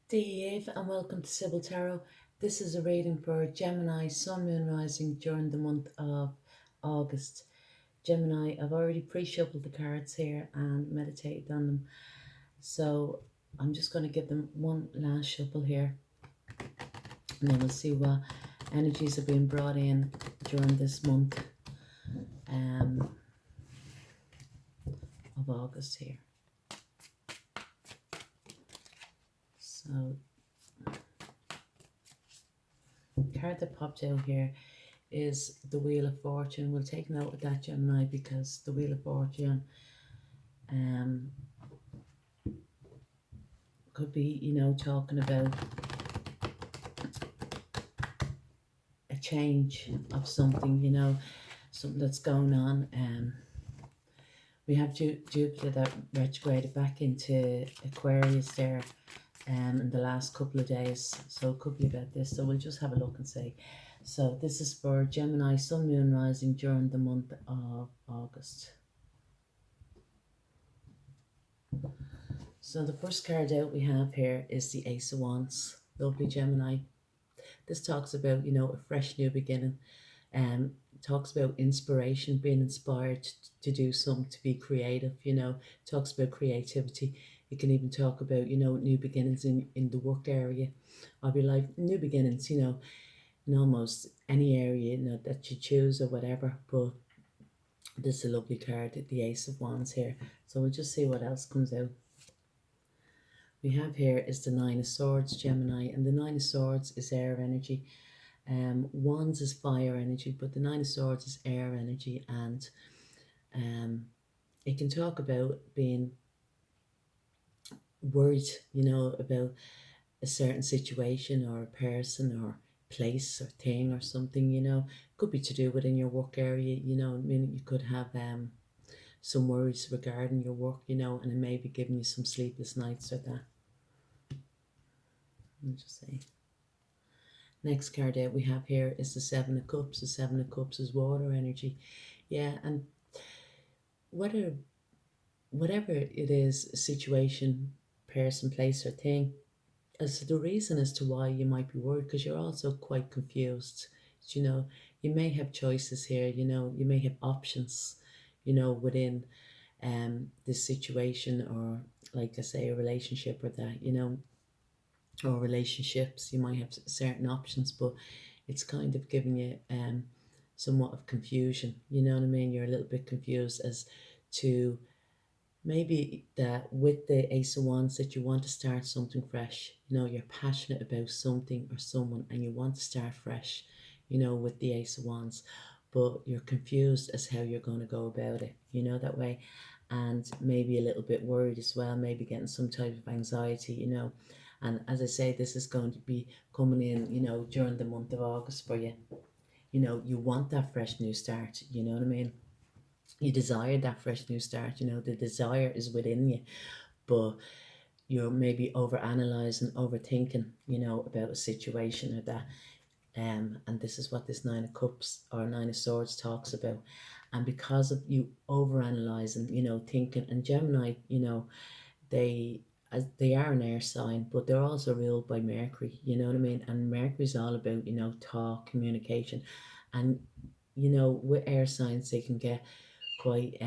Dave, and welcome to Sibyl Tarot. This is a reading for Gemini, Sun, Moon, Rising during the month of August. Gemini, I've already pre-shuffled the cards here and meditated on them. So I'm just going to give them one last shuffle here. And then we'll see what energies are being brought in during this month of August here. So the card that popped out here is the Wheel of Fortune. We'll take note of that, Gemini, because the Wheel of Fortune could be, talking about a change of something, something that's going on. We have Jupiter that retrograded back into Aquarius there in the last couple of days, so it could be about this. So we'll just have a look and see. So this is for Gemini, Sun, Moon, Rising during the month of August. So the first card out we have here is the Ace of Wands. Lovely, Gemini. This talks about, a fresh new beginning. Talks about inspiration, being inspired to do something, to be creative, talks about creativity. You can even talk about, new beginnings in the work area of your life, new beginnings, in almost any area, that you choose or whatever. But this is a lovely card, the Ace of Wands here. So we'll just see what else comes out. We have here is the Nine of Swords, Gemini, and the Nine of Swords is air energy. Wands is fire energy, but the Nine of Swords is air energy, and it can talk about being worried, about a certain situation or a person or place or thing or something, could be to do within your work area, you could have some worries regarding your work, and it may be giving you some sleepless nights or that. Let me just say. Next card out we have here is the Seven of Cups. The Seven of Cups is water energy. Yeah, and whatever it is, situation, person, place or thing, as the reason as to why you might be worried, because you're also quite confused. You may have choices here, you may have options, within this situation, or like I say, a relationship or that, or relationships. You might have certain options, but it's kind of giving you somewhat of confusion. You know what I mean? You're a little bit confused as to maybe that with the Ace of Wands that you want to start something fresh. You're passionate about something or someone and you want to start fresh, with the Ace of Wands, but you're confused as how you're going to go about it, that way. And maybe a little bit worried as well, maybe getting some type of anxiety, And as I say, this is going to be coming in, during the month of August for you. You want that fresh new start, you know what I mean? You desire that fresh new start, the desire is within you, but you're maybe overanalyzing, overthinking, about a situation or that. And this is what this Nine of Cups or Nine of Swords talks about. And because of you overanalyzing, thinking, and Gemini, they are an air sign, but they're also ruled by Mercury, you know what I mean? And Mercury's all about, talk, communication. And, with air signs, they can get quite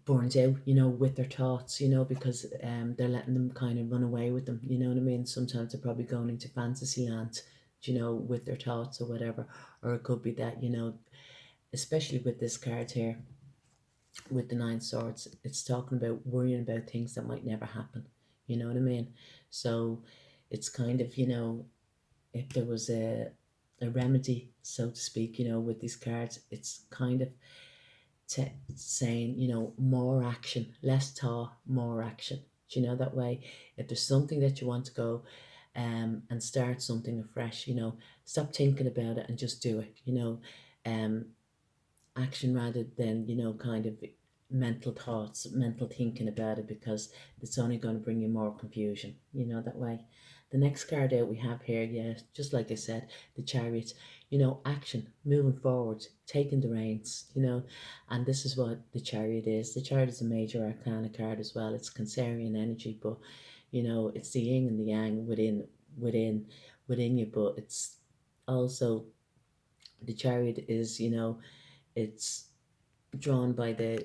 burnt out, with their thoughts, because they're letting them kind of run away with them, you know what I mean? Sometimes they're probably going into fantasy land, with their thoughts or whatever. Or it could be that, especially with this card here, with the Nine Swords, it's talking about worrying about things that might never happen, you know what I mean? So it's kind of, if there was a remedy, so to speak, with these cards, it's kind of saying, more action, less thought, more action. That way, if there's something that you want to go and start something afresh, stop thinking about it and just do it, action rather than, kind of mental thoughts, mental thinking about it, because it's only going to bring you more confusion, that way. The next card out we have here, yeah, just like I said, the Chariot. action, moving forward, taking the reins, and this is what the Chariot is. The Chariot is a major arcana card as well. It's Cancerian energy, but it's the yin and the yang within within you, but it's also the Chariot is, it's drawn by the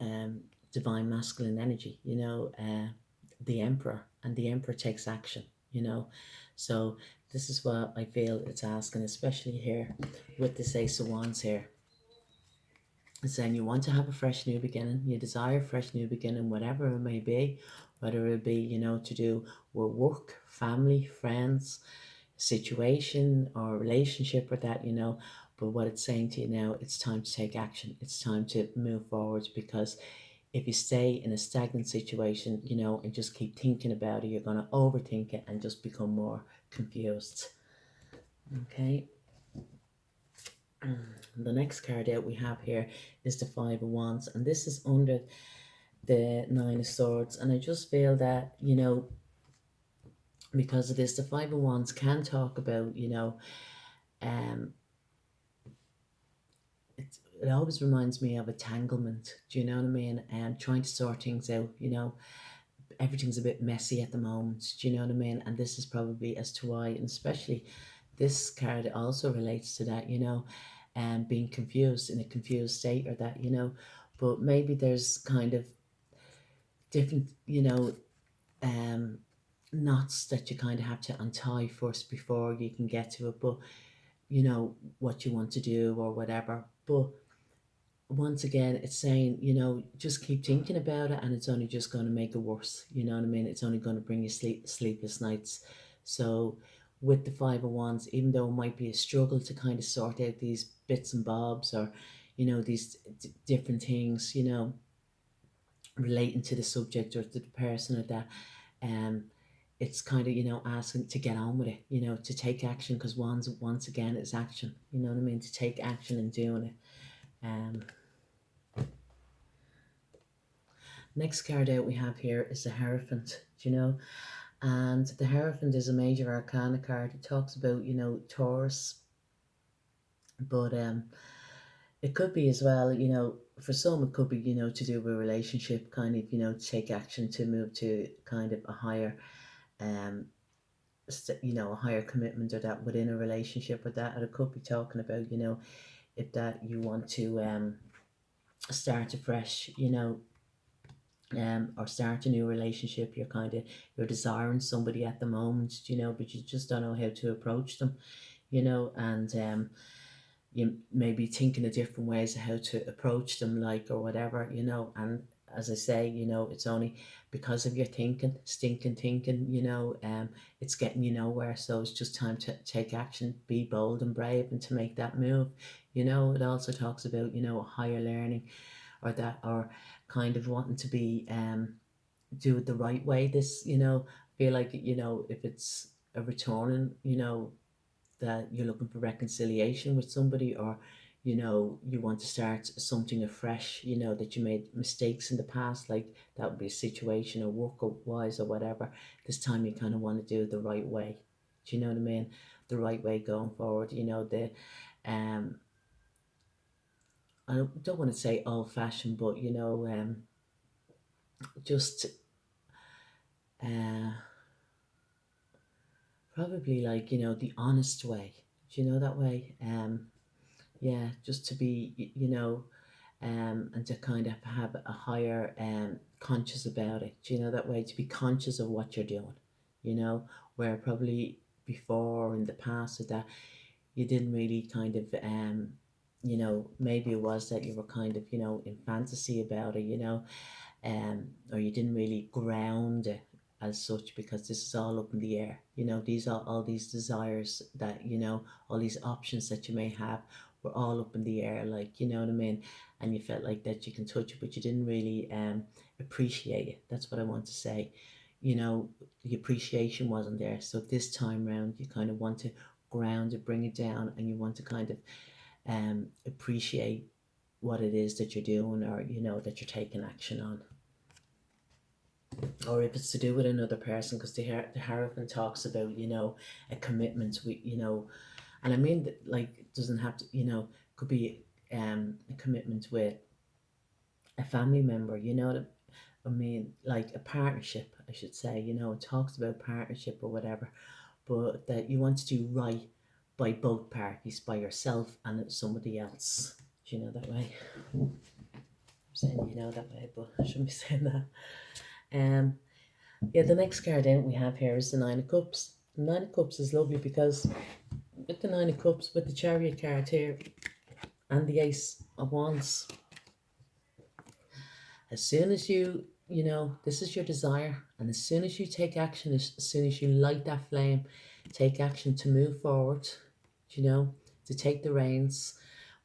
um, divine masculine energy, the emperor, and the emperor takes action, So this is what I feel it's asking, especially here with this Ace of Wands here. It's saying you want to have a fresh new beginning, you desire a fresh new beginning, whatever it may be, whether it be, to do with work, family, friends, situation or relationship with that, but what it's saying to you now, it's time to take action. It's time to move forward, because if you stay in a stagnant situation, and just keep thinking about it, you're going to overthink it and just become more confused. Okay. The next card out we have here is the Five of Wands, and this is under the Nine of Swords. And I just feel that, because of this, the Five of Wands can talk about, it always reminds me of entanglement. Do you know what I mean? And trying to sort things out, everything's a bit messy at the moment. Do you know what I mean? And this is probably as to why, and especially this card also relates to that, and being confused, in a confused state, or that, but maybe there's kind of different, knots that you kind of have to untie first before you can get to it, but what you want to do or whatever. But once again, it's saying, just keep thinking about it, and it's only just going to make it worse. You know what I mean? It's only going to bring you sleepless nights. So with the Five of Wands, even though it might be a struggle to kind of sort out these bits and bobs, or, these different things, relating to the subject or to the person or that, it's kind of, asking to get on with it, to take action, because Wands, once again, is action. You know what I mean? To take action and doing it. Next card out we have here is the Hierophant, and the Hierophant is a major arcana card. It talks about, Taurus, but it could be as well, for some it could be, to do with a relationship, kind of, to take action to move to kind of a higher, a higher commitment, or that within a relationship, or that, or it could be talking about, if that you want to start afresh, or start a new relationship. You're desiring somebody at the moment, but you just don't know how to approach them, and you may be thinking of different ways of how to approach them, like, or whatever, and as I say, it's only because of your stinking thinking, it's getting you nowhere. So it's just time to take action, be bold and brave, and to make that move. It also talks about, higher learning, or that, or kind of wanting to be do it the right way. This, feel like, if it's a returning, that you're looking for reconciliation with somebody, or you want to start something afresh, that you made mistakes in the past, like that would be a situation, or work or wise, or whatever. This time you kind of want to do it the right way. Do you know what I mean? The right way going forward. The I don't want to say old fashioned, but just probably, like, the honest way. Do you know that way? Yeah, just to be, and to kind of have a higher conscious about it. Do you know that way? To be conscious of what you're doing, where probably before, in the past, or that you didn't really kind of maybe it was that you were kind of, in fantasy about it, or you didn't really ground it as such, because this is all up in the air. These are all these desires that, all these options that you may have, were all up in the air, like, you know what I mean? And you felt like that you can touch it, but you didn't really appreciate it. That's what I want to say. The appreciation wasn't there. So this time round, you kind of want to ground it, bring it down, and you want to kind of appreciate what it is that you're doing, or that you're taking action on. or if it's to do with another person, because the Hierophant talks about, a commitment with, and I mean that, like, it doesn't have to, could be a commitment with a family member, I mean, like a partnership, I should say, it talks about partnership or whatever, but that you want to do right by both parties, by yourself and somebody else. Do you know that way? I'm saying that way, but I shouldn't be saying that. Yeah, the next card out we have here is the Nine of Cups. The Nine of Cups is lovely because with the Nine of Cups, with the Chariot card here and the Ace of Wands, as soon as this is your desire, and as soon as you take action, as soon as you light that flame, take action to move forward, to take the reins,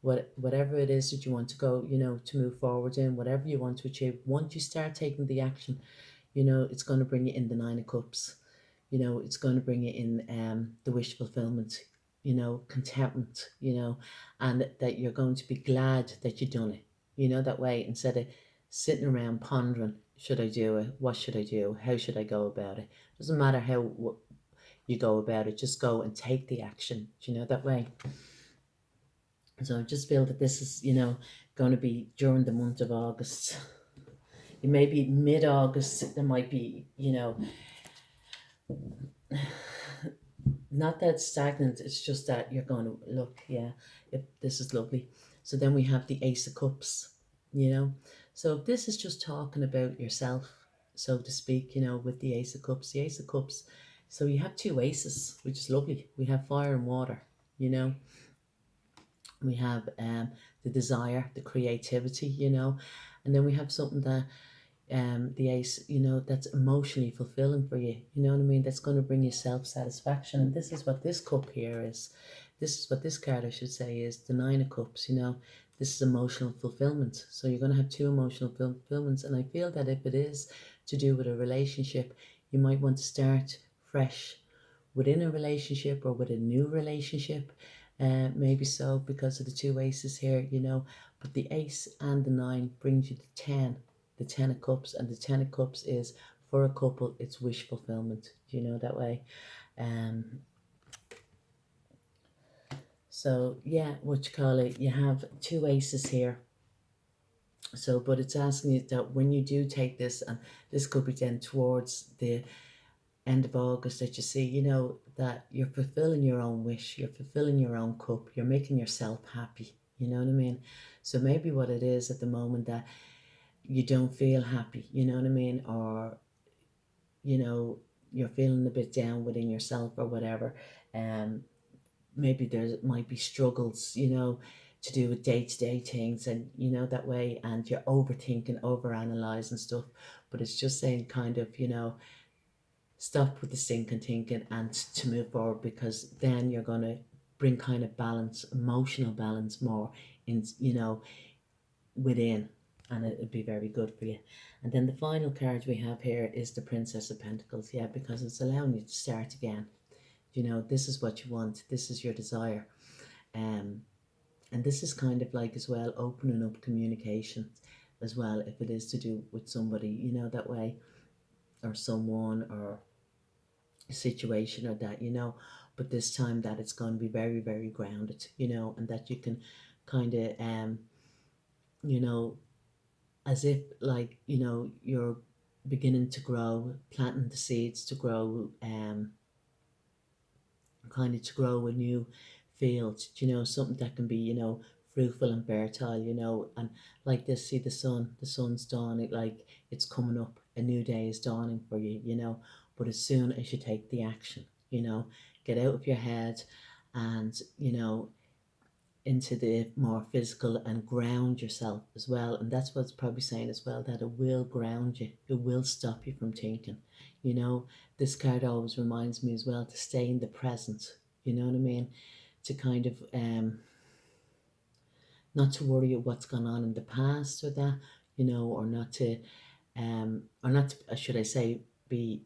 whatever it is that you want to go, to move forward in, whatever you want to achieve. Once you start taking the action, it's going to bring you in the Nine of Cups. It's going to bring you in the wish fulfillment, contentment, and that you're going to be glad that you've done it, that way, instead of sitting around pondering, should I do it? What should I do? How should I go about it? Doesn't matter how you go about it, just go and take the action, that way. So I just feel that this is, going to be during the month of August. It may be mid-August, there might be, not that stagnant, it's just that you're going to look, this is lovely. So then we have the Ace of Cups, So this is just talking about yourself, so to speak, with the Ace of Cups. The Ace of Cups, so you have two aces, which is lovely. We have fire and water, We have the desire, the creativity, and then we have something that the Ace, that's emotionally fulfilling for you, you know what I mean? That's going to bring you self-satisfaction. And this is what this cup here is. This is what this card, I should say, is the Nine of Cups, This is emotional fulfillment. So you're going to have two emotional fulfillments. And I feel that if it is to do with a relationship, you might want to start fresh within a relationship or with a new relationship. Maybe so, because of the two aces here, But the Ace and the Nine brings you the 10. The Ten of Cups, and the Ten of Cups is, for a couple, it's wish fulfillment. Do you know that way? So yeah, what you call it, you have two aces here. So, but it's asking you that when you do take this, and this could be then towards the end of August, that you see, that you're fulfilling your own wish, you're fulfilling your own cup, you're making yourself happy. You know what I mean? So maybe what it is at the moment that you don't feel happy, you know what I mean? Or, you're feeling a bit down within yourself or whatever. Maybe there might be struggles, to do with day-to-day things, and, that way, and you're overthinking, overanalyzing stuff. But it's just saying kind of, stop with the thinking and to move forward, because then you're going to bring kind of balance, emotional balance more in, within. And it'd be very good for you. And then the final card we have here is the Princess of Pentacles. Yeah, because it's allowing you to start again. This is what you want. This is your desire. And this is kind of like as well opening up communication as well, if it is to do with somebody, that way, or someone, or a situation, or that, but this time that it's going to be very, very grounded, and that you can kind of, as if like, you're beginning to grow, planting the seeds to grow, kind of to grow a new field, something that can be, fruitful and fertile, and like this, see the sun's dawning, like it's coming up, a new day is dawning for you, but as soon as you take the action, get out of your head and, into the more physical, and ground yourself as well. And that's what it's probably saying as well, that it will ground you, it will stop you from thinking. This card always reminds me as well to stay in the present, you know what I mean, to kind of not to worry about what's gone on in the past, or that, or not to should I say, be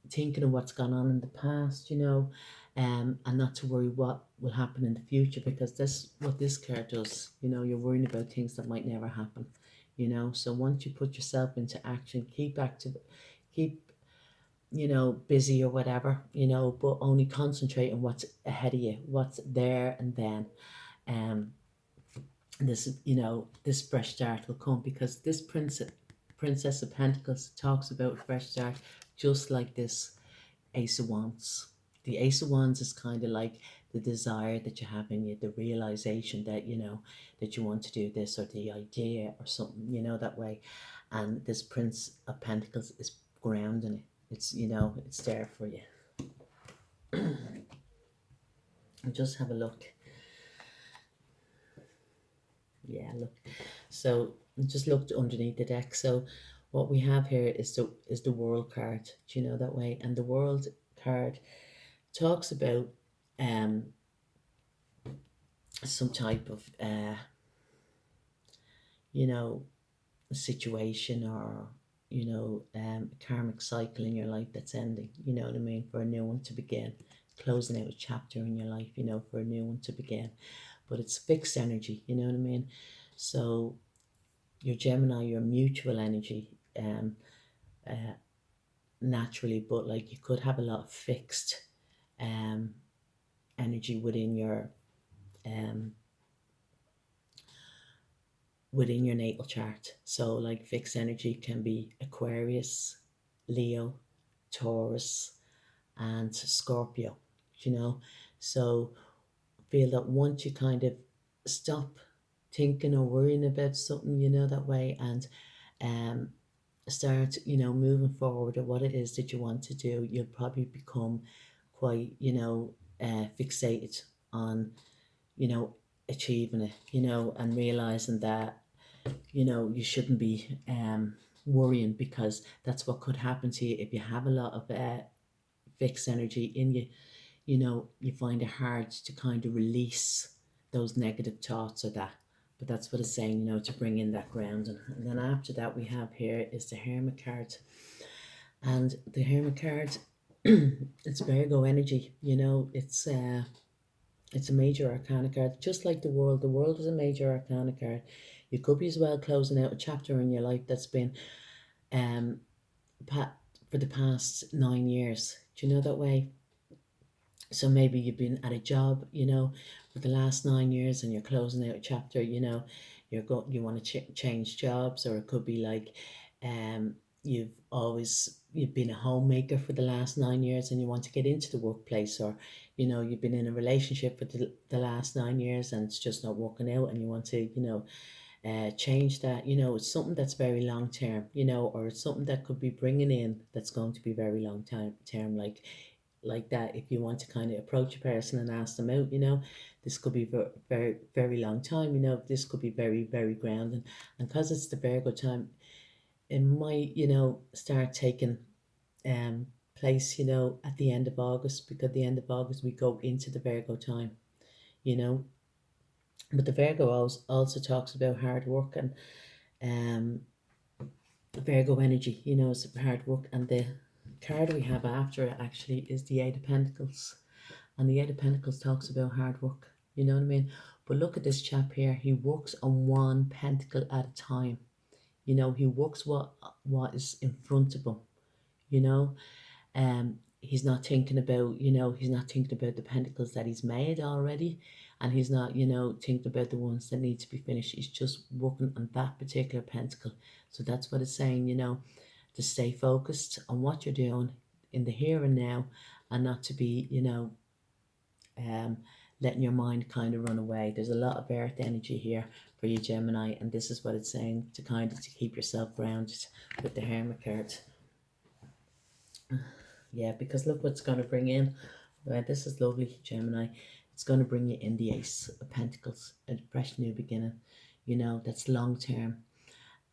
thinking of what's gone on in the past, and not to worry what will happen in the future, because that's what this card does. You're worrying about things that might never happen, you know. So once you put yourself into action, keep active, keep, you know, busy or whatever, you know, but only concentrate on what's ahead of you, what's there and then. Um, this, you know, this fresh start will come because this Princess of Pentacles talks about a fresh start, just like this Ace of Wands. The Ace of Wands is kind of like the desire that you have in you, the realization that, you know, that you want to do this, or the idea or something, you know, that way. And this Prince of Pentacles is grounding it. It's, you know, it's there for you. Just have a look. Yeah, look. So just looked underneath the deck. So what we have here is the World card. Do you know that way? And the World card talks about um some type of you know, situation, or you know, a karmic cycle in your life that's ending, you know what I mean, for a new one to begin, closing out a chapter in your life, you know, for a new one to begin. But it's fixed energy, you know what I mean. So your Gemini, your mutual energy, uh, naturally, but like you could have a lot of fixed energy um within your natal chart. So like fixed energy can be Aquarius, Leo, Taurus, and Scorpio, you know. So feel that once you kind of stop thinking or worrying about something, you know, that way, and um start, you know, moving forward at what it is that you want to do, you'll probably become quite, you know, fixated on, you know, achieving it, you know, and realizing that, you know, you shouldn't be worrying, because that's what could happen to you if you have a lot of fixed energy in you. You know, you find it hard to kind of release those negative thoughts or that. But that's what it's saying, you know, to bring in that grounding. And then after that, we have here is the Hermit card. And the Hermit card, it's Virgo energy, you know, it's a major arcana card, just like the World. The World is a major arcana card. You could be as well closing out a chapter in your life that's been um for the past 9 years. Do you know that way? So maybe you've been at a job, you know, for the last 9 years, and you're closing out a chapter, you know, you want to change jobs, or it could be like um you've been a homemaker for the last 9 years and you want to get into the workplace, or you know, you've been in a relationship for the last 9 years and it's just not working out, and you want to, you know, change that. You know, it's something that's very long term, you know, or it's something that could be bringing in that's going to be very long term, like that. If you want to kind of approach a person and ask them out, you know, this could be very very long time, you know, this could be very very grounding. And because it's the Virgo time, it might, you know, start taking um place, you know, at the end of August, because at the end of August we go into the Virgo time, you know. But the Virgo also talks about hard work, and um Virgo energy, you know, is hard work. And the card we have after it actually is the Eight of Pentacles. And the Eight of Pentacles talks about hard work, you know what I mean? But look at this chap here. He works on one pentacle at a time. You know, he works what is in front of him, you know. He's not thinking about, you know, he's not thinking about the pentacles that he's made already, and he's not, you know, thinking about the ones that need to be finished. He's just working on that particular pentacle. So that's what it's saying, you know, to stay focused on what you're doing in the here and now, and not to be, you know, um letting your mind kind of run away. There's a lot of earth energy here for you, Gemini, and this is what it's saying, to kind of to keep yourself grounded with the Hermit card. Yeah, because look what's going to bring in. Well, this is lovely, Gemini. It's going to bring you in the Ace of Pentacles, a fresh new beginning, you know, that's long term.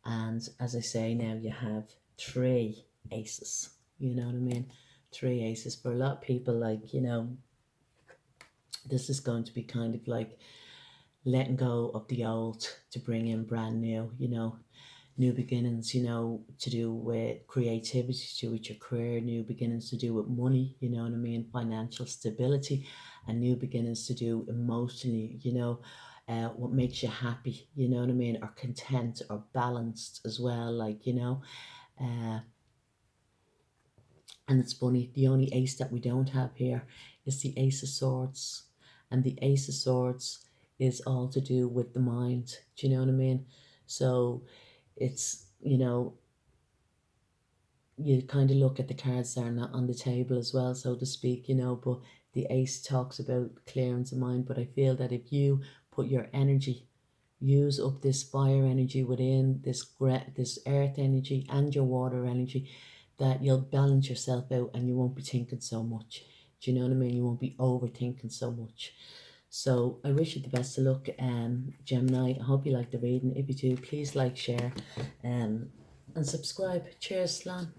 And as I say, now you have three aces, you know what I mean? Three aces. For a lot of people, like, you know, this is going to be kind of like letting go of the old to bring in brand new, you know, new beginnings, you know, to do with creativity, to do with your career, new beginnings to do with money, you know what I mean, financial stability, and new beginnings to do emotionally, you know, what makes you happy, you know what I mean, or content or balanced as well, like, you know. Uh, and it's funny, the only ace that we don't have here is the Ace of Swords. And the Ace of Swords is all to do with the mind. Do you know what I mean? So it's, you know, you kind of look at the cards that are not on the table as well, so to speak, you know, but the ace talks about clearance of mind. But I feel that if you put your energy, use up this fire energy within this earth energy and your water energy, that you'll balance yourself out and you won't be thinking so much. Do you know what I mean? You won't be overthinking so much. So I wish you the best of luck, Gemini. I hope you like the reading. If you do, please like, share, and subscribe. Cheers, Slan.